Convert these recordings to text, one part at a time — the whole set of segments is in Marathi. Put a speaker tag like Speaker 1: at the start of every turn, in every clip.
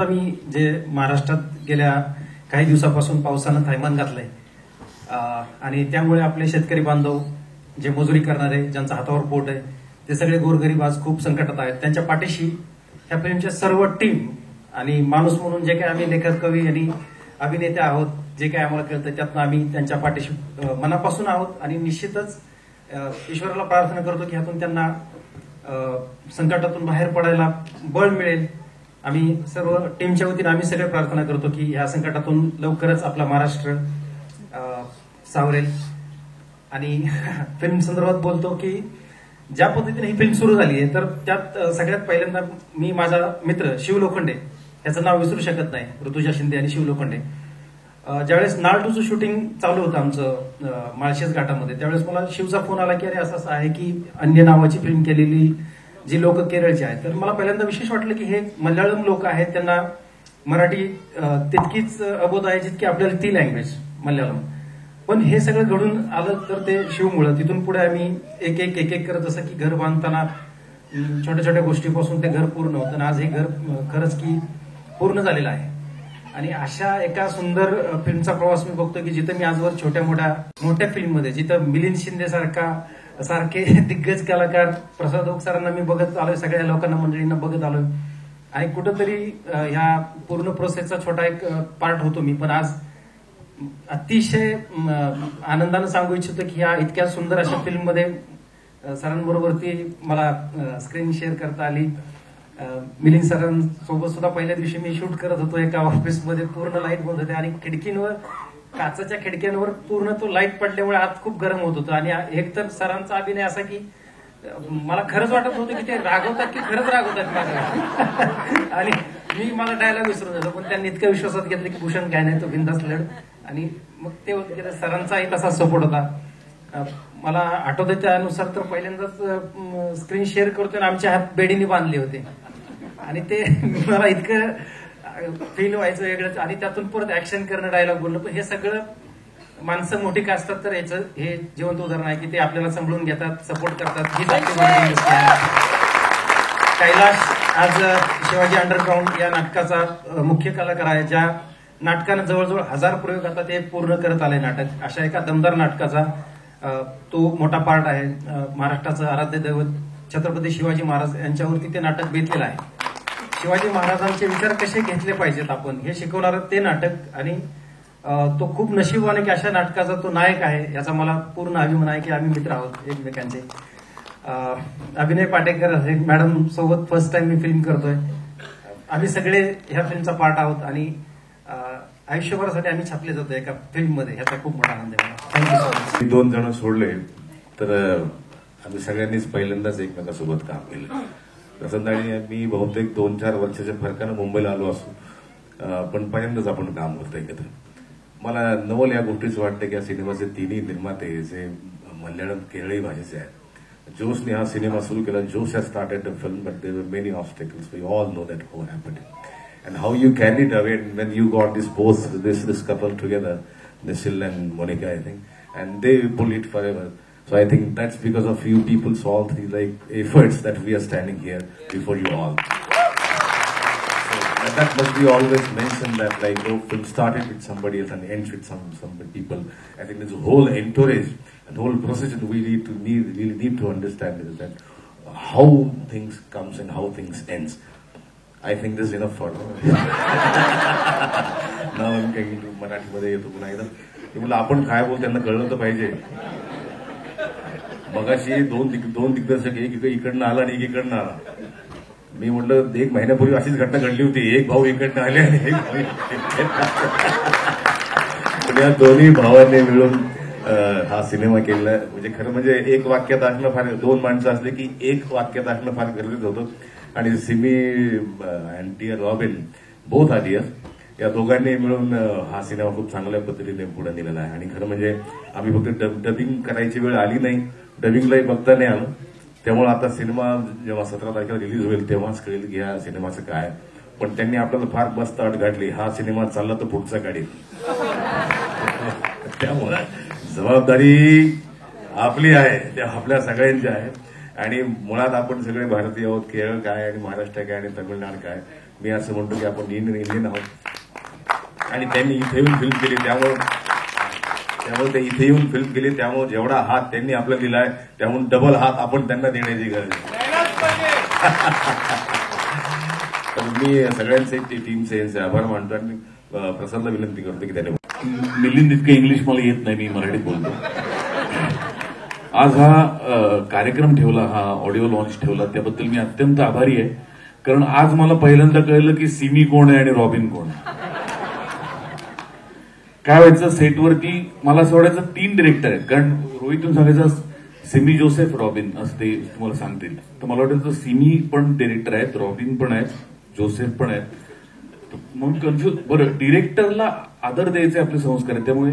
Speaker 1: आता मी जे महाराष्ट्रात गेल्या काही दिवसापासून पावसानं थैमान घातलंय आणि त्यामुळे आपले शेतकरी बांधव जे मजुरी करणारे, ज्यांचा हातावर पोट आहे, ते सगळे गोरगरीब आज खूप संकटात आहेत. त्यांच्या पाठीशी ह्या फिल्मच्या सर्व टीम आणि माणूस म्हणून जे काही आम्ही लेखक, कवी आणि अभिनेते आहोत, जे काही आम्हाला कळतं त्यातनं आम्ही त्यांच्या पाठीशी मनापासून आहोत आणि निश्चितच ईश्वराला प्रार्थना करतो की ह्यातून त्यांना संकटातून बाहेर पडायला बळ मिळेल. आम्ही सर्व टीमच्या वतीने आम्ही सगळे प्रार्थना करतो की ह्या संकटातून लवकरच आपला महाराष्ट्र सावरेल. आणि फिल्म संदर्भात बोलतो की ज्या पद्धतीने ही फिल्म सुरू झाली आहे तर त्यात सगळ्यात पहिल्यांदा मी माझा मित्र शिव लोखंडे याचं नाव विसरू शकत नाही, ऋतुजा शिंदे आणि शिव लोखंडे. ज्यावेळेस नाळ2चं शूटिंग चालू होतं आमचं माळशेज घाटामध्ये, त्यावेळेस मला शिवचा फोन आला की अरे असं असं आहे की अन्य नावाची फिल्म केलेली जी लोक केरळची आहेत. तर मला पहिल्यांदा विशेष वाटलं की हे मल्याळम लोक आहेत, त्यांना मराठी तितकीच अबोध आहे जितकी आपल्याला ती लँग्वेज मल्याळम. पण हे सगळं घडून आलं तर ते शिवमुळं. तिथून पुढे आम्ही एक एक करत, जसं की घर बांधताना छोट्या छोट्या गोष्टीपासून ते घर पूर्ण होतं आणि आज हे घर खरंच की पूर्ण झालेलं आहे. आणि अशा एका सुंदर फिल्मचा प्रवास मी बघतो की जिथं मी आजवर छोट्या मोठ्या फिल्ममध्ये, जिथं मिलिंद शिंदे सारखे दिग्गज कलाकार, प्रसाद ओक सरांना मी बघत आलोय, सगळ्या लोकांना मंडळींना बघत आलोय आणि कुठंतरी ह्या पूर्ण प्रोसेसचा छोटा एक पार्ट होतो मी. पण आज अतिशय आनंदानं सांगू इच्छितो की ह्या इतक्या सुंदर अशा फिल्ममध्ये सरांबरोबरती मला स्क्रीन शेअर करता आली. मिलिंद सरांसोबत सुद्धा पहिल्या दिवशी मी शूट करत होतो एका ऑफिसमध्ये, पूर्ण लाईट बंद होते आणि काचेच्या खिडक्यांवर पूर्ण तो लाईट पडल्यामुळे आत खूप गरम होत होतं. आणि एक तर सरांचा अभिनय असा की मला खरंच वाटत होतं की ते रागवतात की खरंच रागवतात माझ्या. आणि मी मला डायलॉग विसरून जातो, पण त्यांनी इतक्या विश्वासात घेतलं की भूषण काय नाही, तो बिंदास लढ. आणि मग ते सरांचाही तसा सपोर्ट होता. मला आठवतं त्यानुसार तर पहिल्यांदाच स्क्रीन शेअर करतोय आणि आमचे हात बेडीने बांधले होते आणि ते मला इतकं फील व्हायचं वेगळंच. आणि त्यातून परत ऍक्शन करणं, डायलॉग बोलणं, पण हे सगळं माणसं मोठी का असतात तर याचं हे जिवंत उदाहरण आहे की ते आपल्याला सांभाळून घेतात, सपोर्ट करतात. ही कैलाश आज शिवाजी अंडरग्राऊंड या नाटकाचा मुख्य कलाकार आहे, ज्या नाटकानं जवळजवळ 1000 प्रयोग आता ते पूर्ण करत आले नाटक. अशा एका दमदार नाटकाचा तो मोठा पार्ट आहे. महाराष्ट्राचं आराध्य दैवत छत्रपती शिवाजी महाराज यांच्यावरती ते नाटक बेतलेलं आहे. शिवाजी महाराजांचे विचार कसे घेतले पाहिजेत आपण हे शिकवणारं ते नाटक. आणि तो खूप नशीबवान आहे की अशा नाटकाचा तो नायक आहे, याचा मला पूर्ण अभिमान आहे की आम्ही मित्र आहोत एकमेकांचे. अभिनय पाटेकर हे मॅडम सोबत फर्स्ट टाइम मी फिल्म करतोय. आम्ही सगळे ह्या फिल्मचा पार्ट आहोत आणि आयुष्यभरासाठी आम्ही छापले जातो एका फिल्म मध्ये, ह्याचा खूप मोठा आनंद आहे. Thank you so much.
Speaker 2: 2 जण सोडले तर आम्ही सगळ्यांनीच पहिल्यांदाच एकमेकांसोबत काम केलं. प्रसन्न आणि मी बहुतेक 2-4 वर्षाच्या फरकानं मुंबईला आलो असू, पण पहिल्यांदाच आपण काम करतो एकत्र. मला नवल या गोष्टीच वाटतं की या सिनेमाचे तिन्ही निर्माते जे मल्याळम केरळी भाषेचे आहेत. जोशने हा सिनेमा सुरू केला. Josh has started the film but there were many obstacles. We all know that what happened and how you carried away when you got this couple together, Nisil and Monica, I think, and they pulled it forever. So I think that's because of you people, so all three efforts that we are standing here before you all. So that must be always mentioned that no film started with somebody else and ends with some people. I think this whole entourage and whole process we really need to understand is that how things comes and how things ends. I think this is enough for now. Now I'm getting to मराठीमध्ये येतो पुन्हा एकदा. म्हणलं आपण काय बोलतो त्यांना कळलं तर पाहिजे. मगाशी दोन दिग्दर्शक, एक इकडनं आला आणि एक इकडनं आला. मी म्हटलं 1 महिन्यापूर्वी अशीच घटना घडली होती. एक भाऊ इकडनं आले आणि एक भाऊ पण या दोन्ही भावांनी मिळून हा सिनेमा केला. म्हणजे खरं म्हणजे एक वाक्यात असणं फार, 2 माणसं असले की एक वाक्यात असणं फार गरजेचं होतं. आणि Simi and dear Robin, both are dear, या दोघांनी मिळून हा सिनेमा खूप चांगल्या पद्धतीने पुढे नेलेला आहे. आणि खरं म्हणजे आम्ही फक्त डबिंग करायची वेळ आली नाही, डबिंगलाही बघता नाही आलं. त्यामुळे आता सिनेमा जेव्हा 17 तारखेला रिलीज होईल तेव्हाच कळेल की ह्या सिनेमाचं काय. पण त्यांनी आपल्याला फार मस्त अट गाठली, हा सिनेमा चालला तर पुढचा काढेल. त्यामुळे जबाबदारी आपली आहे, त्या आपल्या सगळ्यांची आहे. आणि मुळात आपण सगळे भारतीय आहोत. केरळ काय आणि महाराष्ट्र काय आणि तमिळनाड काय. मी असं म्हणतो की आपण इंडियन आहोत आणि त्यांनी इथे येऊन फिल्म केली, त्यामुळे ते इथे येऊन फिल्म केली, त्यामुळे जेवढा हात त्यांनी आपला दिलाय त्याहून डबल हात आपण त्यांना देण्याची गरज आहे. तर मी सगळ्यांचे टीमचे आभार मानतो आणि प्रसादला विनंती करतो की त्याने.
Speaker 3: मिलिंद इतकं इंग्लिश मला येत नाही, मी मराठीत बोलतो. आज हा कार्यक्रम ठेवला, हा ऑडिओ लॉन्च ठेवला, त्याबद्दल मी अत्यंत आभारी आहे. कारण आज मला पहिल्यांदा कळलं की सिमी कोण आहे आणि रॉबिन कोण आहे. काय व्हायचं, सेटवरती मला असं वाटायचं 3 डिरेक्टर आहेत. कारण रोहितून सांगायचं सिमी जोसेफ रॉबिन असं ते तुम्हाला सांगतील. तर मला वाटायचं सिमी पण डिरेक्टर आहेत, रॉबिन पण आहेत, जोसेफ पण आहेत. म्हणून कन्फ्युज. बरं, डिरेक्टरला आदर द्यायचे आपले संस्कार आहेत, त्यामुळे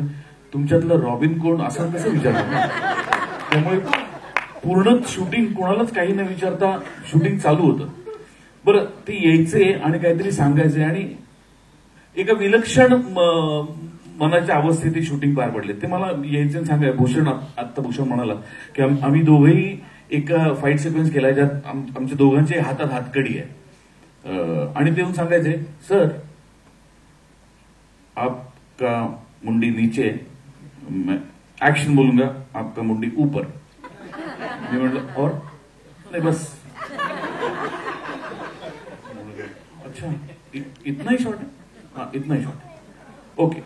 Speaker 3: तुमच्यातलं रॉबिन कोण असं कसं विचारलं. त्यामुळे पूर्ण शूटिंग कोणालाच काही न विचारता शूटिंग चालू होतं. बरं, ते यायचे आणि काहीतरी सांगायचे आणि एका विलक्षण मनाच्या अवस्थेत ते शूटिंग पार पडले. ते मला यायचे सांगाय. भूषण म्हणाला की आम्ही दोघंही एक फाईट सिक्वेन्स केलाय ज्यात आमच्या दोघांच्या हातात हातकडी आहे आणि ते येऊन सांगायचे, सर आपका मुंडी नीचे, मैं एक्शन बोलूंगा, आपका मुंडी ऊपर. मी म्हटलं और नाही बस. अच्छा इतना ही शॉट है, हाँ इतना ही शॉट है, ओके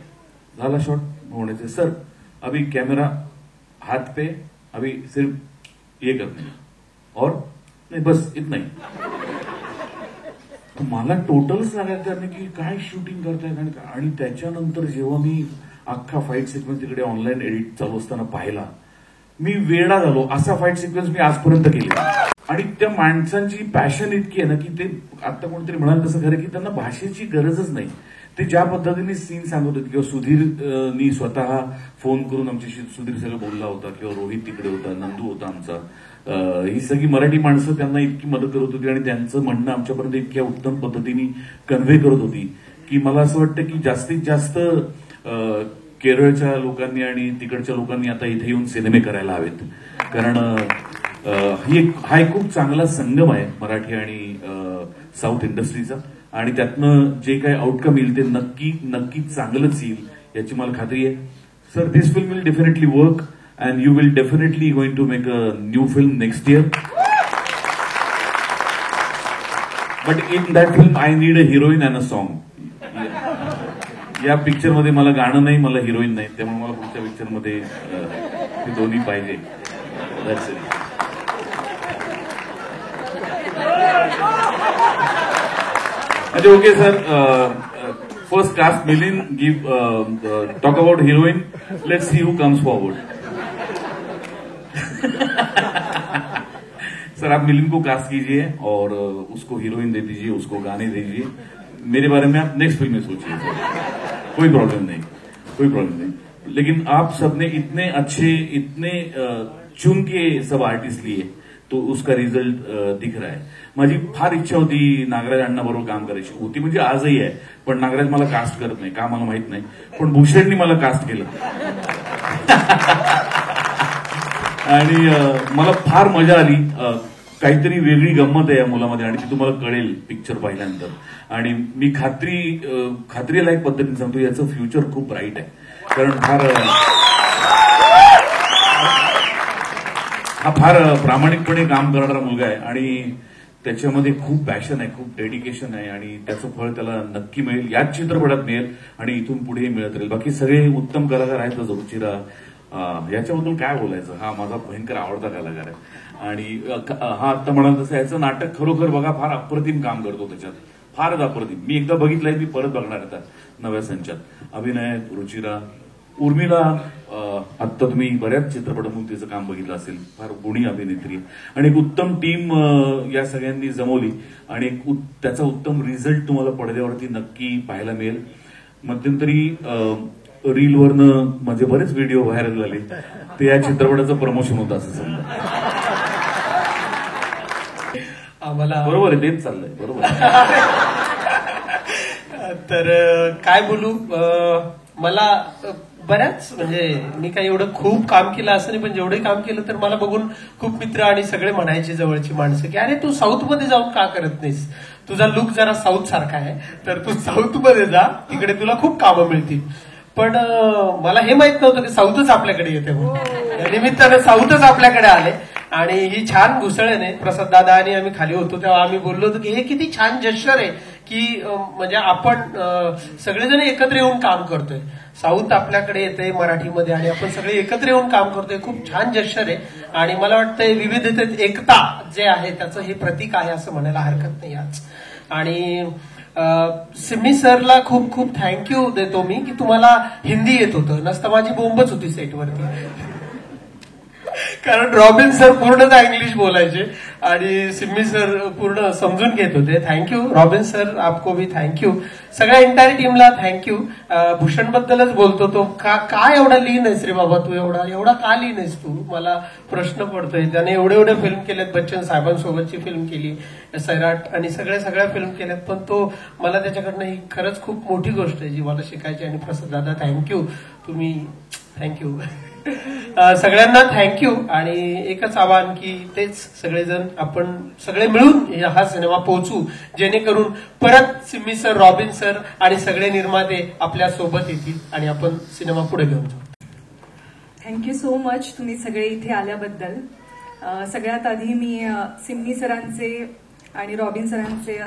Speaker 3: झाला शॉट. म्हणायचे सर अभी कैमरा हाथ पे, अभी सिर्फ ये करने और नहीं बस इतना ही. मला टोटलच लागायचं की काय शूटिंग करतायत. आणि त्याच्यानंतर जेव्हा मी अख्खा फाईट सिक्वेन्स तिकडे ऑनलाईन एडिट चालू असताना पाहिला, मी वेडा झालो. असा फाईट सिक्वेन्स मी आजपर्यंत केला. आणि त्या माणसांची पॅशन इतकी आहे ना की ते आता कोणतरी म्हणाल तसं खरं की त्यांना भाषेची गरजच नाही. ते ज्या पद्धतीने सीन सांगत होते किंवा सुधीरनी स्वतः फोन करून आमच्याशी सुधीर सगळं बोलला होता किंवा रोहित तिकडे होता, नंदू होता आमचा, ही सगळी मराठी माणसं त्यांना इतकी मदत करत होती आणि त्यांचं म्हणणं आमच्यापर्यंत इतक्या उत्तम पद्धतीने कन्व्हे करत होती की मला असं वाटतं की जास्तीत जास्त केरळच्या लोकांनी आणि तिकडच्या लोकांनी आता इथे येऊन सिनेमे करायला हवेत. कारण हा एक खूप चांगला संगम आहे मराठी आणि साऊथ इंडस्ट्रीचा आणि त्यातनं जे काही आउटकम येईल ते नक्की चांगलंच येईल याची मला खात्री आहे. Sir this film will definitely work and you will definitely going to make a new film next year. But in that film I need a heroine and a song. या पिक्चर मध्ये मला गाणं नाही, मला हिरोईन नाही, त्यामुळे मला पुढच्या पिक्चर मध्ये ते दोन्ही पाहिजे. That's it. अच्छा okay sir, first cast Milind give talk about heroine. Let's see who comes forward. Sir आप मिलिंद को कास्ट कीजिए और उसको हीरोइन दे दीजिए, उसको गाने दीजिए. मेरे बारे में आप नेक्स्ट फिल्म में सोचिए. कोई प्रॉब्लम नहीं. लेकिन आप सबने इतने अच्छे, इतने चुन के सब आर्टिस्ट लिए तो उसका रिझल्ट दिख रहा है. माझी फार इच्छा होती नागराज अण्णाबरोबर काम करायची होती, म्हणजे आजही आहे. पण नागराज मला कास्ट करत नाही का मला माहित नाही, पण भूषणनी मला कास्ट केलं. आणि मला फार मजा आली. काहीतरी वेगळी गंमत आहे या मुलामध्ये आणि ती तुम्हाला कळेल पिक्चर पाहिल्यानंतर. आणि मी खात्रीलायक पद्धतीने सांगतो याचं फ्युचर खूप ब्राईट आहे. कारण हा फार प्रामाणिकपणे काम करणारा मुलगा आहे आणि त्याच्यामध्ये खूप पॅशन आहे, खूप डेडिकेशन आहे आणि त्याचं फळ त्याला नक्की मिळेल, याच चित्रपटात मिळेल आणि इथून पुढेही मिळत राहील. बाकी सगळे उत्तम कलाकार आहेत. रुचिरा, याच्याबद्दल काय बोलायचं, हा माझा भयंकर आवडता कलाकार आहे. आणि हा आता म्हणाल तसं याचं नाटक खरोखर बघा फार अप्रतिम काम करतो त्याच्यात, फारच अप्रतिम. मी एकदा बघितलंय, मी परत बघणार आता नव्या संचात. अभिनय, रुचिरा, उर्मिला, आता तुम्ही बऱ्याच चित्रपटातून तिचं काम बघितलं असेल, फार गुणी अभिनेत्री आणि एक उत्तम टीम या सगळ्यांनी जमवली आणि त्याचा उत्तम रिझल्ट तुम्हाला पडद्यावरती नक्की पाहायला मिळेल. मध्यंतरी रीलवरनं माझे बरेच व्हिडिओ व्हायरल झाले, ते या चित्रपटाचं प्रमोशन होतं असं समजा. बरोबर आहे, तेच चाललंय. बरोबर.
Speaker 4: तर काय बोलू, मला बऱ्याच म्हणजे मी काही एवढं खूप काम केलं असं नाही, पण जेवढे काम केलं तर मला बघून खूप मित्र आणि सगळे म्हणायचे जवळची माणसं की अरे तू साऊथ मध्ये जाऊन का करत नाहीस, तुझा लुक जरा साऊथ सारखा आहे, तर तू साऊथ मध्ये जा, तिकडे तुला खूप कामं मिळतील. पण मला हे माहित नव्हतं की साऊथच आपल्याकडे येते म्हणून. या निमित्तानं साऊथच आपल्याकडे आले आणि ही छान घुसळ्याने प्रसाद दादा आणि आम्ही खाली होतो तेव्हा आम्ही बोललो होतो की हे किती छान जेस्चर आहे की म्हणजे आपण सगळेजण एकत्र येऊन काम करतोय. साऊथ आपल्याकडे येते मराठीमध्ये आणि आपण सगळे एकत्र येऊन काम करतोय. खूप छान जेस्चर आहे आणि मला वाटतंय विविधतेत एकता जे आहे त्याचं हे प्रतीक आहे असं म्हणायला हरकत नाही आज. आणि सिम्मी सरला खूप खूप थँक्यू देतो मी की तुम्हाला हिंदी येत होतं, नसतं माझी बोंबच होती सेटवरती. कारण रॉबिन सर पूर्णच इंग्लिश बोलायचे आणि सिम्मी सर पूर्ण समजून घेत होते. थँक्यू रॉबिन सर, आपको भी थँक्यू. सगळ्या एंटायर टीमला थँक्यू. भूषण बद्दलच बोलतो तो का एवढा लीन आहेस रे बाबा तू, एवढा का लीन आहेस तू, मला प्रश्न पडतोय. त्याने एवढे फिल्म केलेत, बच्चन साहेबांसोबतची फिल्म केली, सैराट आणि सगळ्या फिल्म केल्यात, पण तो मला त्याच्याकडनं ही खरंच खूप मोठी गोष्ट आहे जी मला शिकायची. आणि प्रसाद दादा थँक्यू, तुम्ही थँक्यू. सगळ्यांना थँक्यू. आणि एकच आवाहन की तेच सगळेजण आपण सगळे मिळून हा सिनेमा पोहोचू जेणेकरून परत सिम्मी सर, रॉबिन सर आणि सगळे निर्माते आपल्या सोबत येतील आणि आपण सिनेमा पुढे घेऊन जाऊ.
Speaker 5: थँक्यू सो मच तुम्ही सगळे इथे आल्याबद्दल. सगळ्यात आधी मी सिम्मी सरांचे आणि रॉबिन सरांचे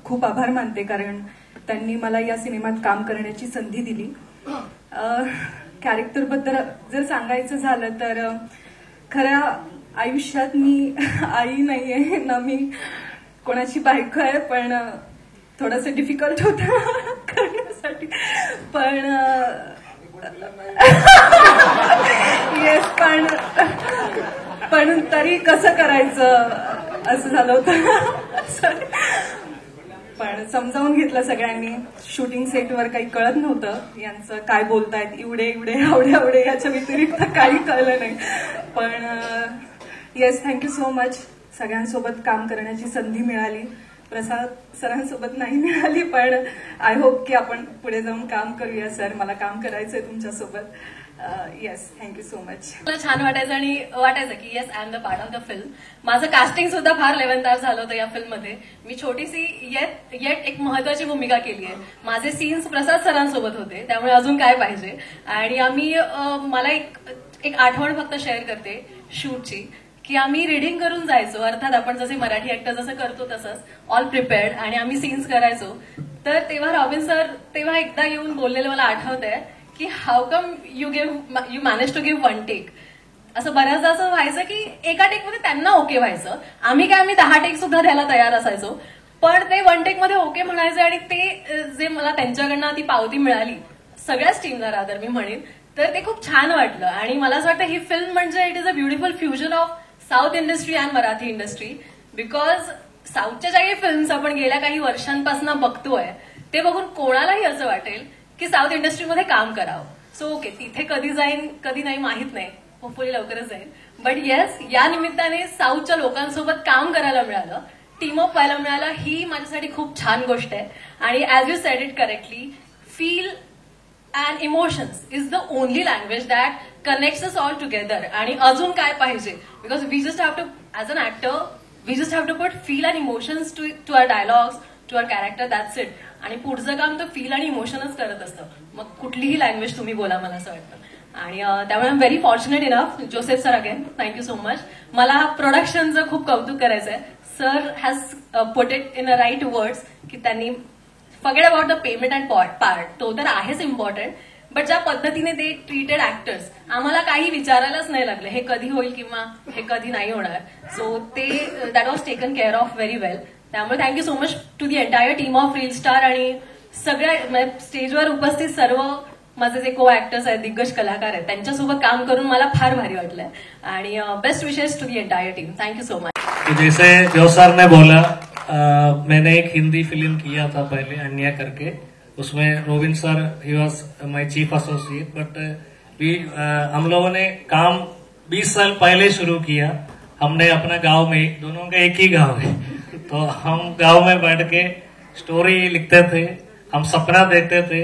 Speaker 5: खूप आभार मानते कारण त्यांनी मला या सिनेमात काम करण्याची संधी दिली. कॅरेक्टर बद्दल जर सांगायचं झालं तर खऱ्या आयुष्यात मी आई नाहीये ना मी कोणाची बायको आहे, पण थोडंसं डिफिकल्ट होतं करण्यासाठी. येस, पण तरी कसं करायचं असं झालं होतं. पण समजावून घेतलं सगळ्यांनी. शूटिंग सेटवर काही कळत नव्हतं यांचं काय बोलतायत, इवडे आवडे याच्या व्यतिरिक्त काही कळलं नाही. पण येस, थँक्यू सो मच. सगळ्यांसोबत काम करण्याची संधी मिळाली. प्रसाद सरांसोबत नाही मिळाली, पण आय होप की आपण पुढे जाऊन काम करूया. सर, मला काम करायचंय तुमच्यासोबत. Yes, thank you so much.
Speaker 6: मला छान वाटायचं आणि वाटायचं की yes I am the part of the film. माझं कास्टिंग सुद्धा फार लेवंदार झालं होतं या फिल्ममध्ये. मी छोटीशी येट एक महत्वाची भूमिका केली आहे. माझे सीन्स प्रसाद सरांसोबत होते, त्यामुळे अजून काय पाहिजे. आणि आम्ही मला एक आठवण फक्त शेअर करते शूटची की आम्ही रिडिंग करून जायचो. अर्थात आपण जसे मराठी ॲक्टर जसं करतो तसंच ऑल प्रिपेअर्ड आणि आम्ही सीन्स करायचो. तर तेव्हा रॉबिन सर तेव्हा एकदा येऊन बोललेलं मला आठवतंय की how come you manage to give one take. असं बऱ्याचदा असं व्हायचं की एका टेकमध्ये त्यांना ओके व्हायचं, आम्ही 10 टेक सुद्धा द्यायला तयार असायचो, पण ते वन टेकमध्ये ओके म्हणायचे. आणि ते जे मला त्यांच्याकडनं ती पावती मिळाली सगळ्याच टीमला रादर मी म्हणेन, तर ते खूप छान वाटलं. आणि मला असं वाटतं ही फिल्म म्हणजे it is a beautiful fusion of south industry and Marathi industry. Because साऊथच्या ज्या काही फिल्म्स आपण गेल्या काही वर्षांपासून बघतोय ते बघून कोणालाही असं वाटेल की साऊथ इंडस्ट्रीमध्ये काम करावं. सो ओके, तिथे कधी जाईन कधी नाही माहित नाही, होपफुली लवकरच जाईन. बट येस, या निमित्ताने साऊथच्या लोकांसोबत काम करायला मिळालं, टीम अप व्हायला मिळालं, ही माझ्यासाठी खूप छान गोष्ट आहे. आणि as you said it correctly, feel and emotions is the only language that connects us all together. आणि अजून काय पाहिजे, because we just have to as an actor we just have to put feel and emotions to our dialogues, to our character, that's it. आणि पुढचं काम तर फील आणि इमोशनच करत असतं, मग कुठलीही लँग्वेज तुम्ही बोला, मला असं वाटतं. आणि त्यामुळे I am very fortunate enough. Joseph sir again thank you so much. मला प्रोडक्शनचं खूप कौतुक करायचं आहे. Sir has put it in a right words की त्यांनी forget about the payment and part, तो तर आहेच इम्पॉर्टंट, बट ज्या पद्धतीने ते ट्रीटेड ऍक्टर्स, आम्हाला काही विचारायलाच नाही लागलं हे कधी होईल किंवा हे कधी नाही होणार. सो ते that was taken care of very well. त्यामुळे thank you so much to the entire team of reel star आणि सगळ्या स्टेजवर उपस्थित सर्व माझे जे को ऍक्टर्स आहेत, दिग्गज कलाकार आहेत, त्यांच्यासोबत काम करून मला फार भारी वाटलंय. आणि best wishes to the entire team. Thank you so much.
Speaker 7: जैसे जो सर ने बोला, मैंने एक हिंदी फिल्म किया था पहले, अन्या करके. उसमें रोबिन सर ही was my chief associate. But हम लोगों ने काम 20 साल पहले शुरू किया. हमने अपना गांव में, दोनों का एक ही गांव है, तो हम गांव में बैठ के स्टोरी लिखते थे, हम सपना देखते थे,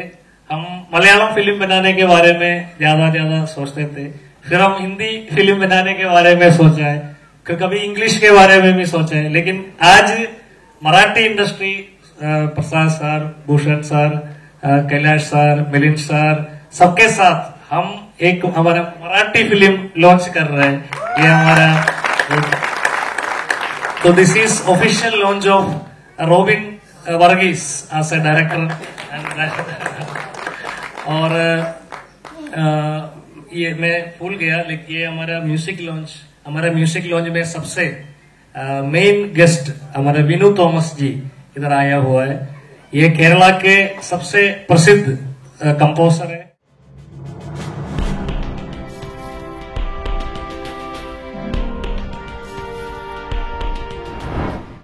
Speaker 7: हम मलयालम फिल्म बनाने के बारे में ज्यादा सोचते थे, फिर हम हिंदी फिल्म बनाने के बारे में सोचा है, फिर कभी इंग्लिश के बारे में भी सोचा है, लेकिन आज Marathi industry Prasad sir, Bhushan sir, Kailash sir, Milind sir, सबके साथ हम एक हमारा मराठी फिल्म लॉन्च कर रहे हैं। ये हमारा, तो this is official launch of Robin Varghese as a director. और ये मैं भूल गया, लेकिन ये हमारा म्यूजिक लॉन्च में सबसे मेन गेस्ट हमारे विनू थॉमस जी इधर आया हुआ है। ये केरला के सबसे प्रसिद्ध कंपोजर है।